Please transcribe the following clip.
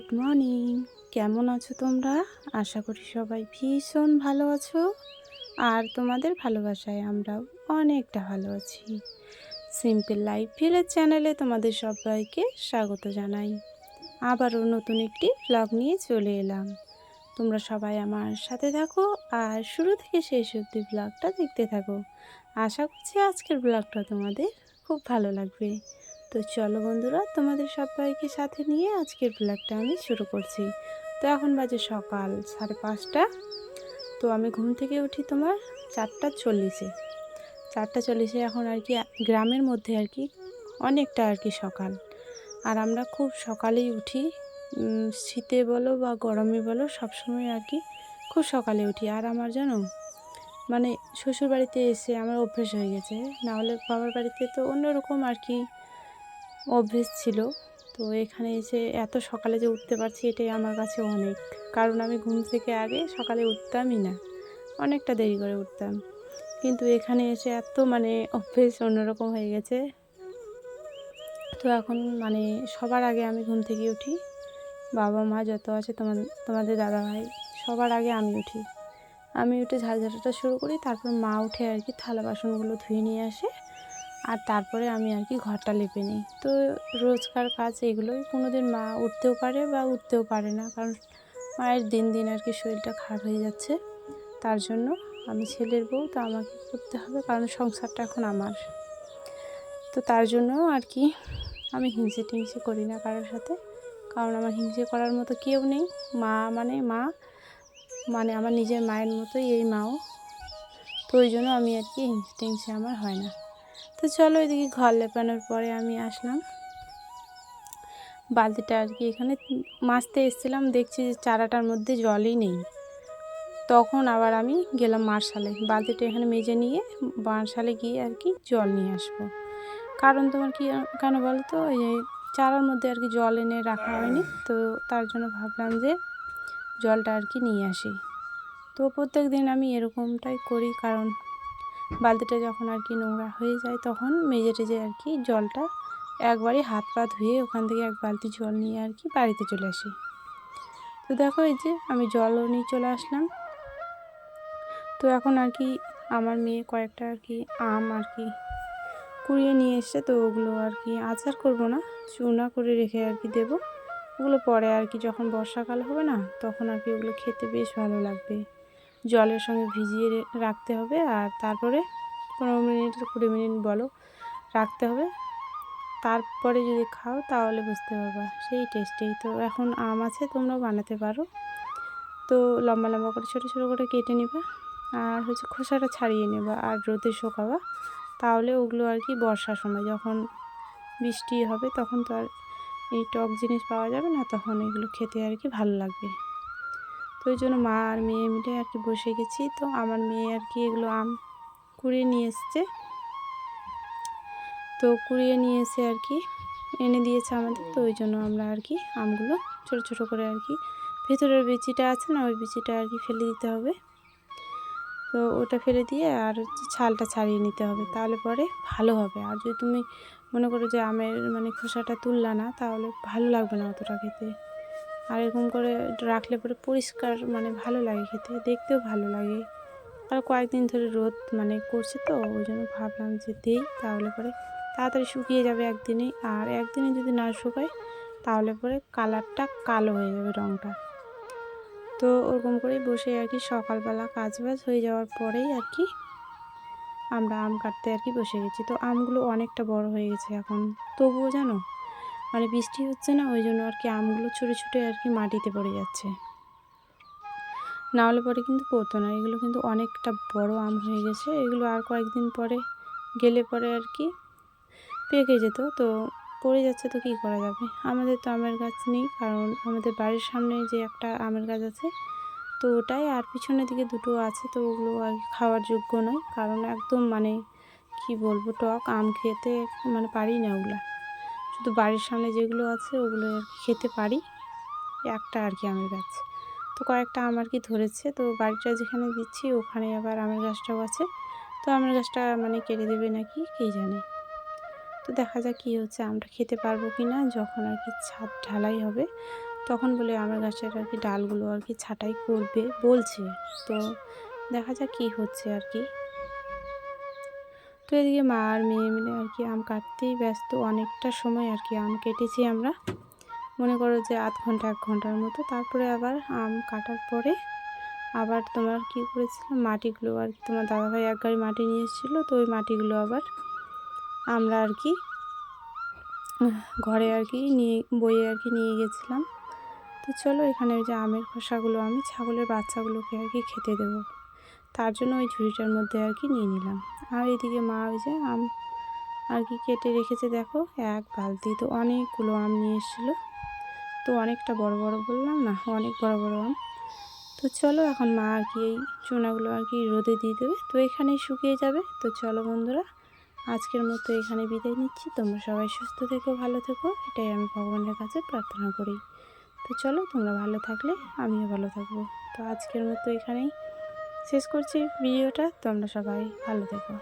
Good morning. কেমন আছো তোমরা? আশা করি সবাই ভীষণ ভালো আছো। আর তোমাদের ভালোবাসায় আমরাও অনেকটা ভালো আছি। সিম্পল লাইফ ভিলেজ চ্যানেলে তোমাদের সবাইকে স্বাগত জানাই। আবারও নতুন একটি ব্লগ নিয়ে চলে এলাম। তোমরা সবাই আমার সাথে থাকো আর শুরু থেকে শেষ অবধি ব্লগটা দেখতে থাকো। আশা করছি আজকের ব্লগটা তোমাদের খুব ভালো লাগবে। তো চলো বন্ধুরা, তোমাদের সবাইকে সাথে নিয়ে আজকের ব্লগটা আমি শুরু করছি। তো এখন বাজে সকাল 5:30। তো আমি ঘুম থেকে উঠি তোমার 4:40-এ। 4:40-এ এখন আর কি গ্রামের মধ্যে আর কি অনেকটা আর কি সকাল। আর আমরা খুব সকালেই উঠি, শীতে বলো বা গরমে বলো সবসময় আর কি খুব সকালে উঠি। আর আমার জানো মানে শ্বশুর বাড়িতে এসে আমার অভ্যেস হয়ে গেছে, নাহলে বাবার বাড়িতে তো অন্যরকম আর কি অভ্যেস ছিল। তো এখানে এসে এত সকালে যে উঠতে পারছি এটাই আমার কাছে অনেক, কারণ আমি ঘুম থেকে আগে সকালে উঠতামই না, অনেকটা দেরি করে উঠতাম। কিন্তু এখানে এসে এত অভ্যেস অন্যরকম হয়ে গেছে। তো এখন সবার আগে আমি ঘুম থেকে উঠি। বাবা মা যত আছে তোমাদের দাদাভাই সবার আগে আমি উঠি। আমি উঠে ঝাড়ঝাড়াটা শুরু করি, তারপর মা উঠে আর কি থালা বাসনগুলো ধুয়ে নিয়ে আসে, আর তারপরে আমি আর কি ঘরটা লেপে নিই। তো রোজকার কাজ এগুলোই, কোনো দিন মা উঠতেও পারে বা উঠতেও পারে না, কারণ মায়ের দিন দিন আর কি শরীরটা খারাপ হয়ে যাচ্ছে। তার জন্য আমি ছেলের বউ, তো আমাকে করতে হবে, কারণ সংসারটা এখন আমার। তো তার জন্য আর কি আমি হিংসে টিংসে করি না কারোর সাথে, কারণ আমার হিংসে করার মতো কেউ নেই। মা আমার নিজের মায়ের মতোই এই মাও। তো ওই জন্য আমি আর কি হিংসে টিংসে আমার হয় না। তো চলো এদিকে ঘর লেপানোর পরে আমি আসলাম, বালতিটা আর কি এখানে মাজতে এসেছিলাম, দেখছি যে চারাটার মধ্যে জলই নেই। তখন আবার আমি গেলাম মার্শালে, বালতিটা এখানে মেজে নিয়ে মার্শালে গিয়ে আর কি জল নিয়ে আসবো। কারণ তোমার কি কেন বলো তো, এই চারার মধ্যে আর কি জল এনে রাখা হয়নি, তো তার জন্য ভাবলাম যে জলটা আর কি নিয়ে আসি। তো প্রত্যেক দিন আমি এরকমটাই করি, কারণ বালতিটা যখন আর কি নোংরা হয়ে যায় তখন মেজে টেজে আর কি জলটা একবারই হাত পা ধুয়ে ওখান থেকে এক বালতি জল নিয়ে আর কি বাড়িতে চলে আসি। তো দেখো এই যে আমি জলও নিয়ে চলে আসলাম। তো এখন আর কি আমার মেয়ে কয়েকটা আর কি আম আর কি কুড়িয়ে নিয়ে এসছে, তো ওগুলো আর কি আচার করব না, চুনা করে রেখে আর কি দেবো। ওগুলো পরে আর কি যখন বর্ষাকাল হবে না, তখন আর কি ওগুলো খেতে বেশ ভালো লাগবে। জলের সঙ্গে ভিজিয়ে রাখতে হবে, আর তারপরে 15 মিনিট 20 মিনিট বলো রাখতে হবে। তারপরে যদি খাও তাহলে বুঝতে পারবা সেই টেস্টি। তো এখন আম আছে, তোমরাও বানাতে পারো। তো লম্বা লম্বা করে ছোটো ছোটো করে কেটে নেবা, আর হচ্ছে খোসাটা ছাড়িয়ে নেবা আর রোদে শুকাবা। তাহলে ওগুলো আর কি বর্ষার সময় যখন বৃষ্টি হবে তখন তো আর এই টক জিনিস পাওয়া যাবে না, তখন এগুলো খেতে আর কি ভালো লাগবে। তো ওই জন্য মা আর মেয়ে মিলে আর কি বসে গেছি। তো আমার মেয়ে আর কি এগুলো আম কুড়িয়ে নিয়ে এসছে, তো কুড়িয়ে নিয়ে এসে আর কি এনে দিয়েছে আমাদের। তো ওই জন্য আমরা আর কি আমগুলো ছোটো ছোটো করে আর কি, ভেতরের বিচিটা আছে না, ওই বিচিটা আর কি ফেলে দিতে হবে। তো ওটা ফেলে দিয়ে আর হচ্ছে ছালটা ছাড়িয়ে নিতে হবে, তাহলে পরে ভালো হবে। আর যদি তুমি মনে করো যে আমের খোসাটা তুললা না, তাহলে ভালো লাগবে না অতটা খেতে। আর এরকম করে রাখলে পরে পরিষ্কার ভালো লাগে খেতে, দেখতেও ভালো লাগে। আর কয়েকদিন ধরে রোদ করছে, তো ওই জন্য ভাবলাম যে দেই, তাহলে পরে তাড়াতাড়ি শুকিয়ে যাবে একদিনেই। আর একদিনে যদি না শুকায় তাহলে পরে কালারটা কালো হয়ে যাবে, রঙটা। তো ওরকম করেই বসে আর কি সকালবেলা কাজবাজ হয়ে যাওয়ার পরেই আর কি আমরা আম কাটতে আর কি বসে গেছি। তো আমগুলো অনেকটা বড় হয়ে গেছে এখন, তবুও জানো বৃষ্টি হচ্ছে না, ওই জন্য আর কি আমগুলো ছুটে ছুটে আর কি মাটিতে পড়ে যাচ্ছে, না হলে পরে কিন্তু পড়তো না। এগুলো কিন্তু অনেকটা বড় আম হয়ে গেছে, এগুলো আর কয়েকদিন পরে গেলে পরে আর কি পেকে যেত। তো পড়ে যাচ্ছে, তো কী করা যাবে। আমাদের তো আমের গাছ নেই, কারণ আমাদের বাড়ির সামনে যে একটা আমের গাছ আছে, তো ওটাই, আর পিছনের দিকে দুটো আছে, তো ওগুলো আর খাওয়ার যোগ্য নয়, কারণ একদম কি বলবো, টক আম খেতে পারি না ওগুলো। শুধু বাড়ির সামনে যেগুলো আছে ওগুলো আর কি খেতে পারি, একটা আর কি আমের গাছ। তো কয়েকটা আম আর কি ধরেছে, তো বাড়িটা যেখানে দিচ্ছি ওখানে আবার আমের গাছটাও আছে। তো আমের গাছটা কেটে দেবে নাকি কে জানে। তো দেখা যাক কী হচ্ছে, আমরা খেতে পারবো কি না যখন আর কি ছাদ ঢালাই হবে। তখন বলে আমের গাছের আর কি ডালগুলো আর কি ছাঁটাই করবে বলছে। তো দেখা যাক কী হচ্ছে আর কি। তো এদিকে মা আর মেয়ে মিলে আর কি আম কাটতেই ব্যস্ত, অনেকটা সময় আর কি আম কেটেছি আমরা, মনে করো যে আধ ঘন্টা 1 ঘন্টার মতো। তারপরে আবার আম কাটার পরে আবার তোমার কী করেছিলাম, মাটিগুলো আর কি তোমার দাদাভাই 1 গাড়ি মাটি নিয়ে এসেছিলো, তো ওই মাটিগুলো আবার আমরা আর কি ঘরে আর কি নিয়ে বয়ে আর কি নিয়ে গেছিলাম। তো চলো এখানে ওই যে আমের খোসাগুলো আমি ছাগলের বাচ্চাগুলোকে আর কি খেতে দেবো, তার জন্য ওই ঝুড়িটার মধ্যে আর কি নিয়ে নিলাম। আর এদিকে মা ওই যে আম আর কি কেটে রেখেছে, দেখো 1 বালতি, তো অনেকগুলো আম নিয়ে এসেছিলো, তো অনেকটা বড় বড় বললাম না, অনেক বড় বড় আম। তো চলো এখন মা আর কি এই চুনাগুলো আর কি রোদে দিয়ে দেবে, তো এখানেই শুকিয়ে যাবে। তো চলো বন্ধুরা, আজকের মতো এখানে বিদায় নিচ্ছি। তোমরা সবাই সুস্থ থেকো, ভালো থেকো, এটাই আমি ভগবানের কাছে প্রার্থনা করি। তো চলো, তোমরা ভালো থাকলে আমিও ভালো থাকবো। তো আজকের মতো এখানেই শেষ করছি ভিডিওটা। তোমরা সবাই ভালো থেকো।